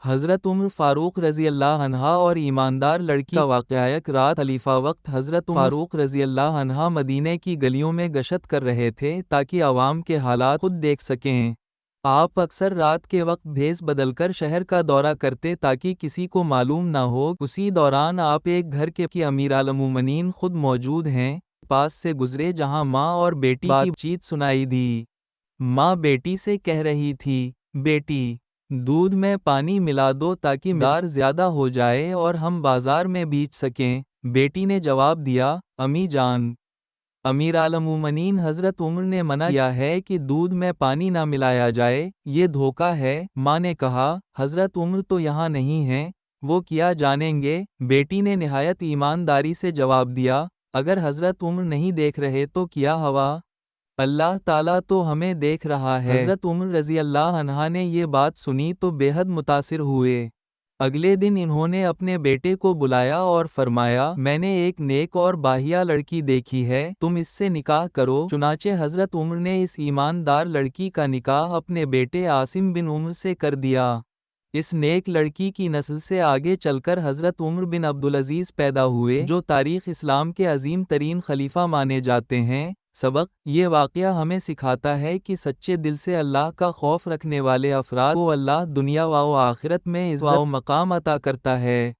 حضرت عمر فاروق رضی اللہ عنہ اور ایماندار لڑکی کا واقعہ۔ ایک رات خلیفہ وقت حضرت عمر فاروق رضی اللہ عنہ مدینے کی گلیوں میں گشت کر رہے تھے تاکہ عوام کے حالات خود دیکھ سکیں۔ آپ اکثر رات کے وقت بھیس بدل کر شہر کا دورہ کرتے تاکہ کسی کو معلوم نہ ہو۔ اسی دوران آپ ایک گھر کے امیرالمومنین خود موجود ہیں پاس سے گزرے جہاں ماں اور بیٹی کی بات چیت سنائی دی۔ ماں بیٹی سے کہہ رہی تھی، بیٹی، دودھ میں پانی ملا دو تاکہ مقدار زیادہ ہو جائے اور ہم بازار میں بیچ سکیں۔ بیٹی نے جواب دیا، امی جان، امیرالمومنین حضرت عمر نے منع کیا ہے کہ دودھ میں پانی نہ ملایا جائے، یہ دھوکہ ہے۔ ماں نے کہا، حضرت عمر تو یہاں نہیں ہیں، وہ کیا جانیں گے؟ بیٹی نے نہایت ایمانداری سے جواب دیا، اگر حضرت عمر نہیں دیکھ رہے تو کیا ہوا؟ اللہ تعالیٰ تو ہمیں دیکھ رہا ہے۔ حضرت عمر رضی اللہ عنہ نے یہ بات سنی تو بے حد متاثر ہوئے۔ اگلے دن انہوں نے اپنے بیٹے کو بلایا اور فرمایا، میں نے ایک نیک اور باحیہ لڑکی دیکھی ہے، تم اس سے نکاح کرو۔ چنانچہ حضرت عمر نے اس ایماندار لڑکی کا نکاح اپنے بیٹے عاصم بن عمر سے کر دیا۔ اس نیک لڑکی کی نسل سے آگے چل کر حضرت عمر بن عبدالعزیز پیدا ہوئے جو تاریخ اسلام کے عظیم ترین خلیفہ مانے جاتے ہیں۔ سبق: یہ واقعہ ہمیں سکھاتا ہے کہ سچے دل سے اللہ کا خوف رکھنے والے افراد کو اللہ دنیا و آخرت میں عزت و مقام عطا کرتا ہے۔